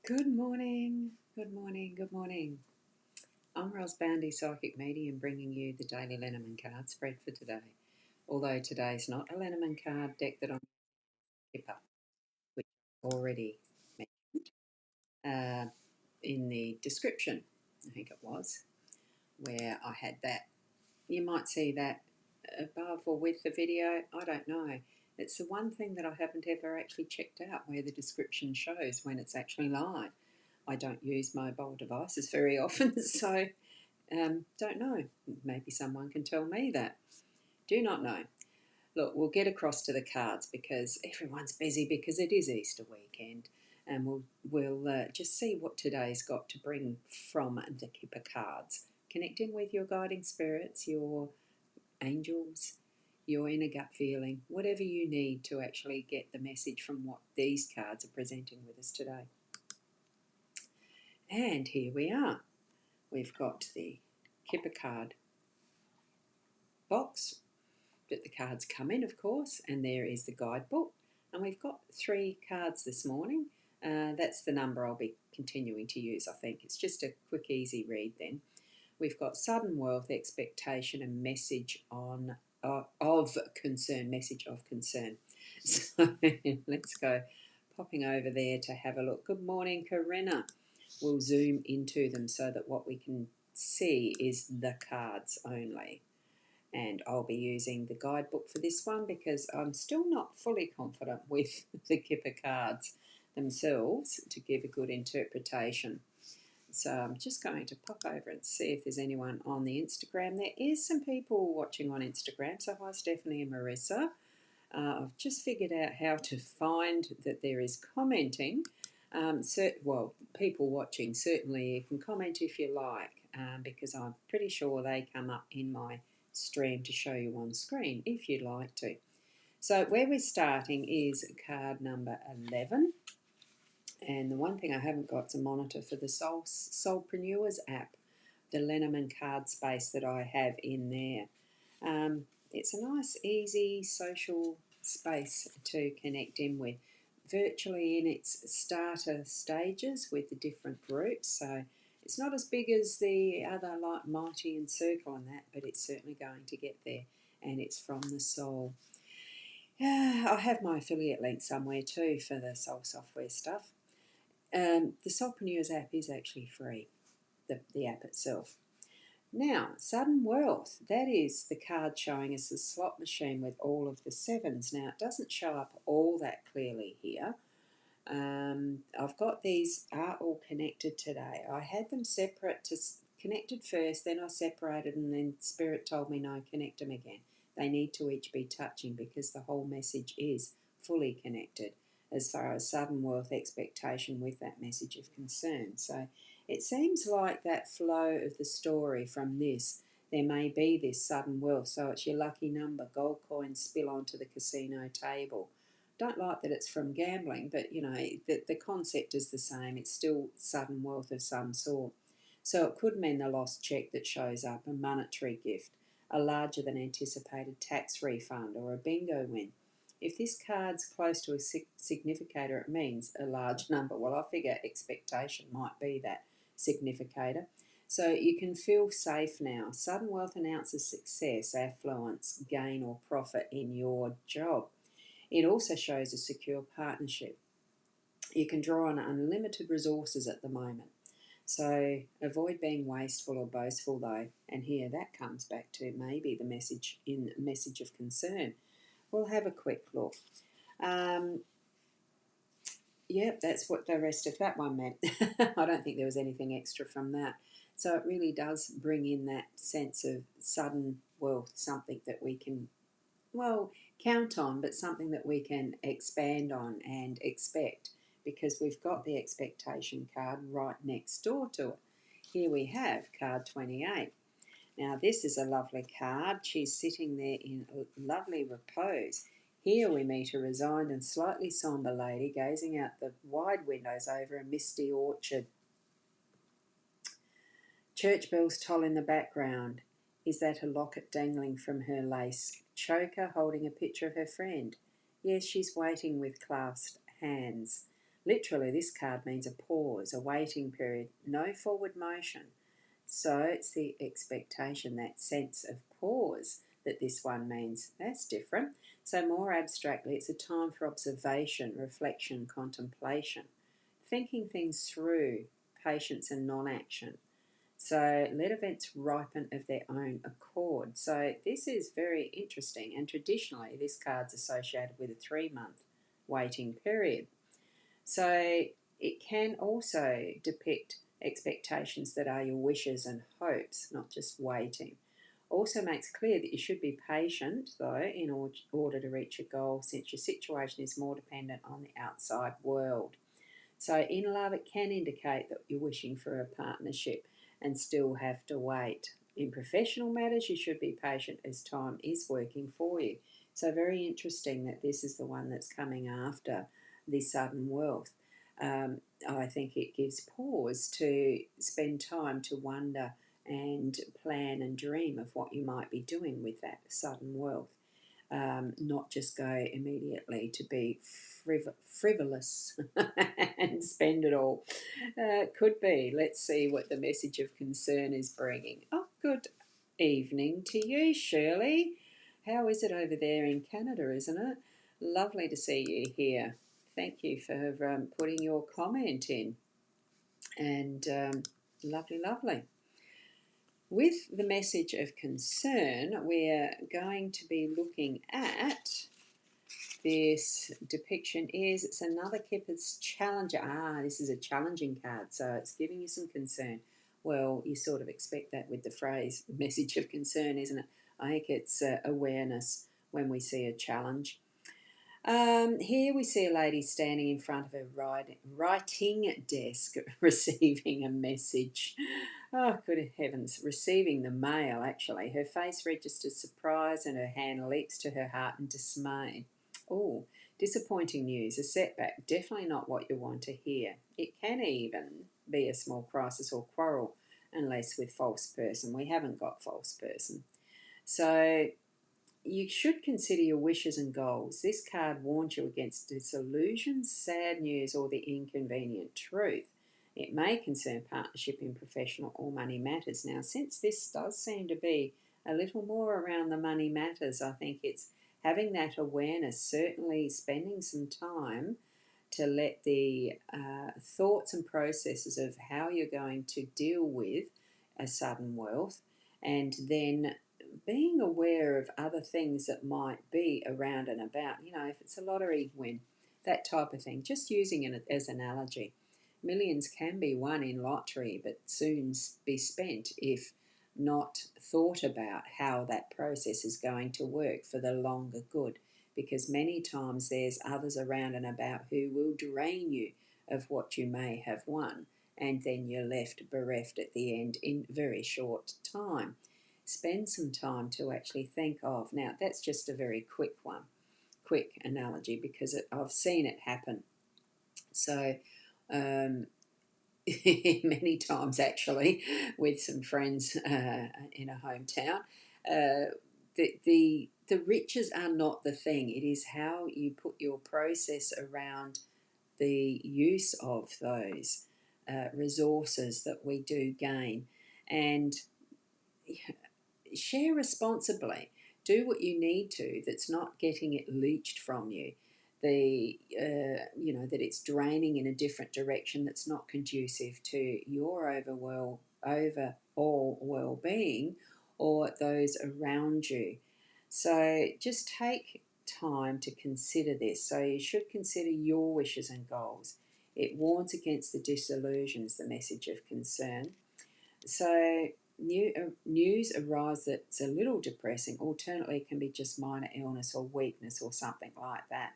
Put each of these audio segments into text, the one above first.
Good morning, good morning, good morning. I'm Ros Boundy, Psychic Medium, bringing you the daily Lenormand card spread for today. Although today's not a Lenormand card deck that I'm keep up, which I've already mentioned in the description, I think it was, where I had that. You might see that above or with the video, I don't know. It's the one thing that I haven't ever actually checked out where the description shows when it's actually live. I don't use mobile devices very often, so don't know. Maybe someone can tell me that. Do not know. Look, we'll get across to the cards because everyone's busy because it is Easter weekend, and we'll just see what today's got to bring from the Kipper cards. Connecting with your guiding spirits, your angels, your inner gut feeling, whatever you need to actually get the message from what these cards are presenting with us today. And here we are. We've got the Kipper card box that the cards come in, of course, and there is the guidebook. And we've got 3 cards this morning. That's the number I'll be continuing to use, I think. It's just a quick, easy read then. We've got sudden wealth, expectation, and message of concern, message of concern. So let's go popping over there to have a look. Good morning, Corinna. We'll zoom into them so that what we can see is the cards only. And I'll be using the guidebook for this one because I'm still not fully confident with the Kipper cards themselves to give a good interpretation. So I'm just going to pop over and see if there's anyone on the Instagram. There is some people watching on Instagram, so hi Stephanie and Marissa. I've just figured out how to find that there is commenting. People watching, certainly you can comment if you like, because I'm pretty sure they come up in my stream to show you on screen if you'd like to. So where we're starting is card number 11. And the one thing I haven't got is a monitor for the Soulpreneurs app, the Lenormand card space that I have in there. It's a nice, easy social space to connect in with, virtually in its starter stages with the different groups. So it's not as big as the other like Mighty and Circle and that, but it's certainly going to get there, and it's from the soul. I have my affiliate link somewhere too for the soul software stuff. The Soulpreneurs app is actually free, the app itself. Now, sudden wealth, that is the card showing us the slot machine with all of the 7s. Now, it doesn't show up all that clearly here. I've got these are all connected today. I had them connected first, then I separated, and then Spirit told me no, connect them again. They need to each be touching because the whole message is fully connected as far as sudden wealth expectation with that message of concern. So it seems like that flow of the story from this, there may be this sudden wealth. So it's your lucky number, gold coins spill onto the casino table. Don't like that it's from gambling, but you know, the concept is the same. It's still sudden wealth of some sort. So it could mean the lost cheque that shows up, a monetary gift, a larger than anticipated tax refund, or a bingo win. If this card's close to a significator, it means a large number. Well, I figure expectation might be that significator. So you can feel safe now. Sudden wealth announces success, affluence, gain or profit in your job. It also shows a secure partnership. You can draw on unlimited resources at the moment. So avoid being wasteful or boastful though. And here that comes back to maybe the message of concern. We'll have a quick look. Yep, that's what the rest of that one meant. I don't think there was anything extra from that. So it really does bring in that sense of sudden wealth, something that we can, count on, but something that we can expand on and expect, because we've got the expectation card right next door to it. Here we have card 28. Now this is a lovely card. She's sitting there in lovely repose. Here we meet a resigned and slightly sombre lady gazing out the wide windows over a misty orchard. Church bells toll in the background. Is that a locket dangling from her lace choker holding a picture of her friend? Yes, she's waiting with clasped hands. literally this card means a pause, a waiting period, no forward motion. So it's the expectation, that sense of pause that this one means. That's different. So more abstractly, it's a time for observation, reflection, contemplation, thinking things through, patience and non-action. So let events ripen of their own accord. So this is very interesting, and traditionally this card's associated with a 3-month waiting period. So it can also depict expectations that are your wishes and hopes, not just waiting. Also makes clear that you should be patient, though, in order to reach a goal, since your situation is more dependent on the outside world. So in love, it can indicate that you're wishing for a partnership and still have to wait. In professional matters, you should be patient as time is working for you. So very interesting that this is the one that's coming after the sudden wealth. I think it gives pause to spend time to wonder and plan and dream of what you might be doing with that sudden wealth. Not just go immediately to be frivolous and spend it all. Could be. Let's see what the message of concern is bringing. Oh, good evening to you, Shirley. How is it over there in Canada, isn't it? Lovely to see you here. Thank you for putting your comment in. And lovely, lovely. With the message of concern, we're going to be looking at this depiction. It's another Kipper's Challenger. This is a challenging card, so it's giving you some concern. Well, you sort of expect that with the phrase message of concern, isn't it? I think it's awareness when we see a challenge. Here we see a lady standing in front of a writing desk receiving a message. Oh, good heavens, receiving the mail, actually. Her face registers surprise and her hand leaps to her heart in dismay. Oh, disappointing news, a setback, definitely not what you want to hear. It can even be a small crisis or quarrel, unless with false person. We haven't got false person. So you should consider your wishes and goals. This card warns you against disillusion, sad news, or the inconvenient truth. It may concern partnership in professional or money matters. Now, since this does seem to be a little more around the money matters, I think it's having that awareness, certainly spending some time to let the thoughts and processes of how you're going to deal with a sudden wealth, and then being aware of other things that might be around and about. If it's a lottery win, that type of thing, just using it as an analogy. Millions can be won in lottery, but soon be spent if not thought about how that process is going to work for the longer good, because many times there's others around and about who will drain you of what you may have won, and then you're left bereft at the end in very short time. Spend some time to actually think of. Now, that's just a very quick analogy, because I've seen it happen. So, many times actually, with some friends in a hometown, the riches are not the thing. It is how you put your process around the use of those resources that we do gain, and share responsibly. Do what you need to. That's not getting it leached from you. That it's draining in a different direction. That's not conducive to your overall well-being or those around you. So just take time to consider this. So you should consider your wishes and goals. It warns against the disillusions, the message of concern. So news arrives that's a little depressing. Alternately, it can be just minor illness or weakness or something like that.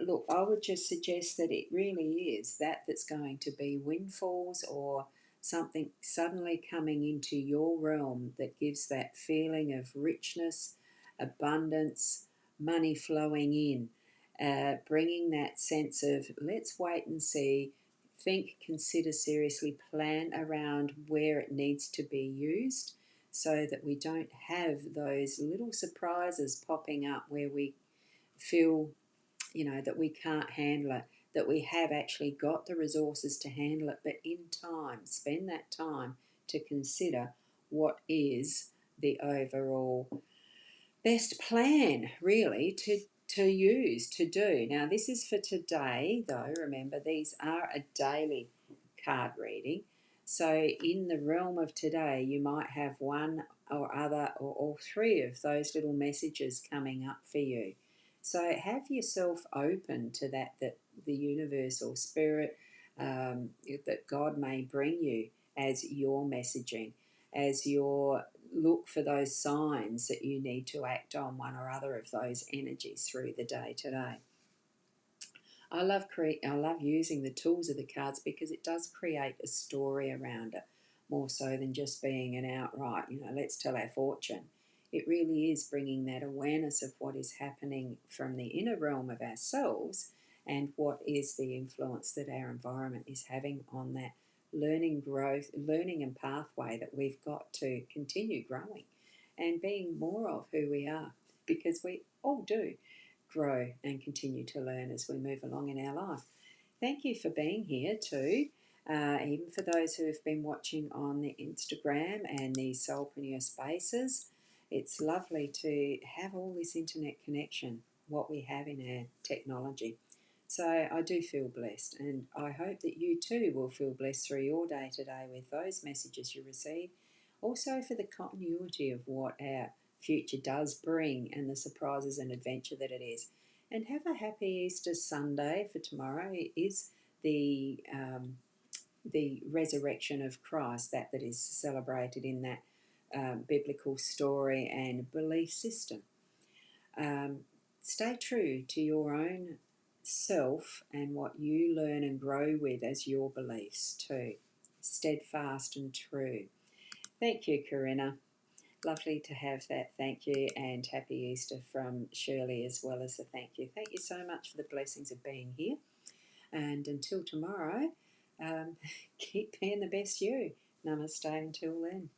Look, I would just suggest that it really is that's going to be windfalls or something suddenly coming into your realm that gives that feeling of richness, abundance, money flowing in, bringing that sense of let's wait and see, think, consider seriously, plan around where it needs to be used, so that we don't have those little surprises popping up where we feel that we can't handle it. that we have actually got the resources to handle it, but in time, spend that time to consider what is the overall best plan, really, to use, to do. Now, this is for today, though. Remember, these are a daily card reading. So in the realm of today, you might have one or other or all three of those little messages coming up for you. So have yourself open to that the universe or spirit, that God may bring you as your messaging, as your look for those signs that you need to act on one or other of those energies through the day today. I love using the tools of the cards because it does create a story around it, more so than just being an outright, let's tell our fortune. It really is bringing that awareness of what is happening from the inner realm of ourselves and what is the influence that our environment is having on that learning and pathway that we've got to continue growing and being more of who we are, because we all do grow and continue to learn as we move along in our life. Thank you for being here too. Even for those who have been watching on the Instagram and the Soulpreneur Spaces, it's lovely to have all this internet connection, what we have in our technology. So I do feel blessed, and I hope that you too will feel blessed through your day today with those messages you receive. Also for the continuity of what our future does bring and the surprises and adventure that it is. And have a happy Easter Sunday for tomorrow. It is the resurrection of Christ that is celebrated in that biblical story and belief system. Stay true to your own self and what you learn and grow with as your beliefs too. Steadfast and true. Thank you, Corinna. Lovely to have that thank you, and happy Easter from Shirley as well as the thank you. Thank you so much for the blessings of being here. And until tomorrow, keep being the best you. Namaste until then.